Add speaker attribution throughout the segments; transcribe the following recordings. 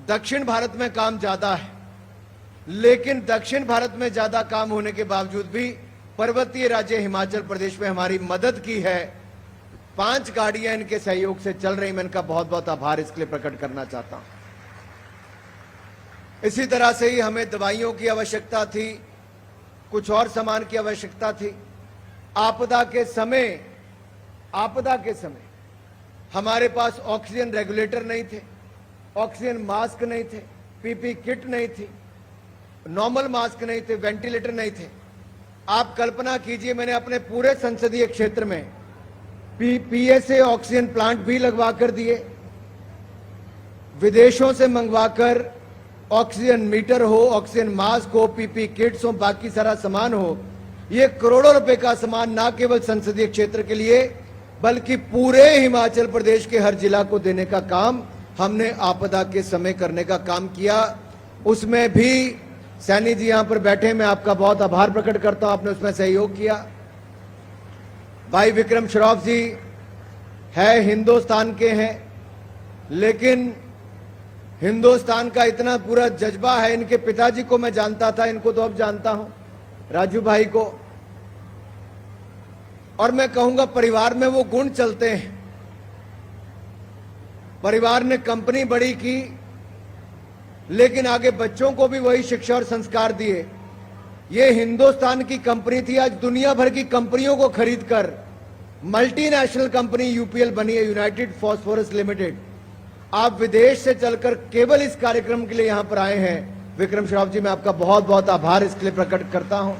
Speaker 1: दक्षिण भारत में काम ज्यादा है, लेकिन दक्षिण भारत में ज्यादा काम होने के बावजूद भी पर्वतीय राज्य हिमाचल प्रदेश में हमारी मदद की है। 5 गाड़ियां इनके सहयोग से चल रही। मैं इनका बहुत बहुत आभार इसके लिए प्रकट करना चाहता हूं। इसी तरह से ही हमें दवाइयों की आवश्यकता थी, कुछ और सामान की आवश्यकता थी। आपदा के समय हमारे पास ऑक्सीजन रेगुलेटर नहीं थे, ऑक्सीजन मास्क नहीं थे, पीपी किट नहीं थी, नॉर्मल मास्क नहीं थे, वेंटिलेटर नहीं थे। आप कल्पना कीजिए, मैंने अपने पूरे संसदीय क्षेत्र में पीएसए ऑक्सीजन प्लांट भी लगवा कर दिए, विदेशों से मंगवाकर ऑक्सीजन मीटर हो, ऑक्सीजन मास्क हो, पीपी किट्स हो, बाकी सारा सामान हो। ये करोड़ों रुपए का सामान ना केवल संसदीय क्षेत्र के लिए बल्कि पूरे हिमाचल प्रदेश के हर जिला को देने का काम हमने आपदा के समय करने का काम किया। उसमें भी सैनी जी यहां पर बैठे, मैं आपका बहुत आभार प्रकट करता हूं, आपने उसमें सहयोग किया। भाई विक्रम श्रॉफ जी है हिंदुस्तान के हैं, लेकिन हिंदुस्तान का इतना पूरा जज्बा है। इनके पिताजी को मैं जानता था, इनको तो अब जानता हूं, राजू भाई को। और मैं कहूंगा परिवार में वो गुण चलते हैं। परिवार ने कंपनी बड़ी की, लेकिन आगे बच्चों को भी वही शिक्षा और संस्कार दिए। ये हिंदुस्तान की कंपनी थी, आज दुनिया भर की कंपनियों को खरीदकर मल्टीनेशनल कंपनी यूपीएल बनी है, यूनाइटेड फॉस्फोरस लिमिटेड। आप विदेश से चलकर केवल इस कार्यक्रम के लिए यहां पर आए हैं। विक्रम श्रॉफ जी, मैं आपका बहुत बहुत आभार इसके लिए प्रकट करता हूं।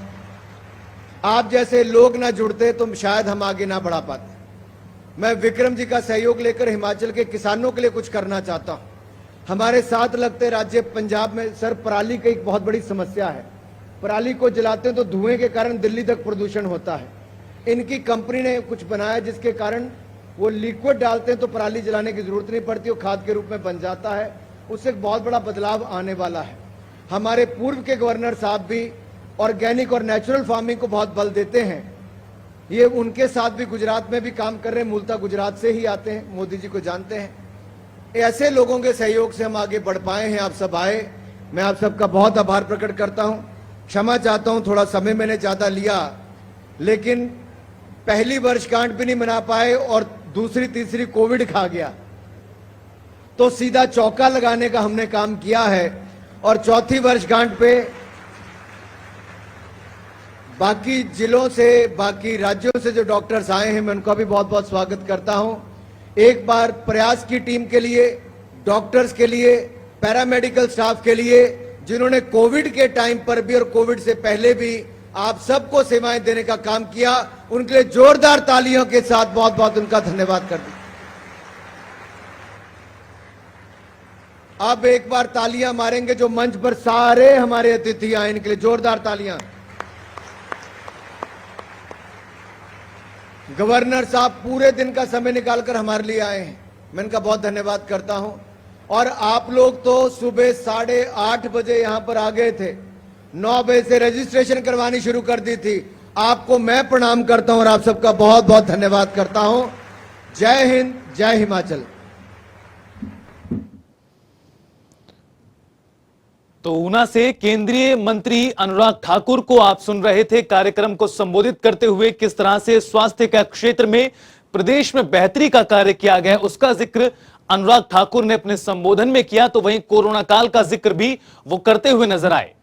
Speaker 1: आप जैसे लोग ना जुड़ते तो शायद हम आगे ना बढ़ा पाते। मैं विक्रम जी का सहयोग लेकर हिमाचल के किसानों के लिए कुछ करना चाहता हूं। हमारे साथ लगते राज्य पंजाब में सर पराली की एक बहुत बड़ी समस्या है। पराली को जलाते हैं तो धुएं के कारण दिल्ली तक प्रदूषण होता है। इनकी कंपनी ने कुछ बनाया जिसके कारण वो लिक्विड डालते हैं तो पराली जलाने की जरूरत नहीं पड़ती, वो खाद के रूप में बन जाता है। उससे एक बहुत बड़ा बदलाव आने वाला है। हमारे पूर्व के गवर्नर साहब भी ऑर्गेनिक और नेचुरल फार्मिंग को बहुत बल देते हैं। ये उनके साथ भी गुजरात में भी काम कर रहे हैं, मूलतः गुजरात से ही आते हैं, मोदी जी को जानते हैं। ऐसे लोगों के सहयोग से हम आगे बढ़ पाए हैं, आप सब आए। मैं आप सबका बहुत आभार प्रकट करता हूं। क्षमा चाहता हूं, थोड़ा समय मैंने ज्यादा लिया, लेकिन पहली वर्षगांठ भी नहीं मना पाए और दूसरी तीसरी कोविड खा गया, तो सीधा चौका लगाने का हमने काम किया है। और चौथी वर्षगांठ पे बाकी जिलों से, बाकी राज्यों से जो डॉक्टर्स आए हैं, मैं उनका भी बहुत बहुत स्वागत करता हूं। एक बार प्रयास की टीम के लिए, डॉक्टर्स के लिए, पैरामेडिकल स्टाफ के लिए, जिन्होंने कोविड के टाइम पर भी और कोविड से पहले भी आप सबको सेवाएं देने का काम किया, उनके लिए जोरदार तालियों के साथ बहुत बहुत उनका धन्यवाद कर दूं। अब एक बार तालियां मारेंगे जो मंच पर सारे हमारे अतिथि आए, इनके लिए जोरदार तालियां। गवर्नर साहब पूरे दिन का समय निकालकर हमारे लिए आए हैं, मैं इनका बहुत धन्यवाद करता हूं। और आप लोग तो सुबह 8:30 बजे यहां पर आ गए थे, 9 बजे से रजिस्ट्रेशन करवानी शुरू कर दी थी। आपको मैं प्रणाम करता हूं और आप सबका बहुत बहुत धन्यवाद करता हूं। जय हिंद, जय हिमाचल।
Speaker 2: तो ऊना से केंद्रीय मंत्री अनुराग ठाकुर को आप सुन रहे थे कार्यक्रम को संबोधित करते हुए। किस तरह से स्वास्थ्य का क्षेत्र में प्रदेश में बेहतरी का कार्य किया गया, उसका जिक्र अनुराग ठाकुर ने अपने संबोधन में किया। तो वहीं कोरोना काल का जिक्र भी वो करते हुए नजर आए।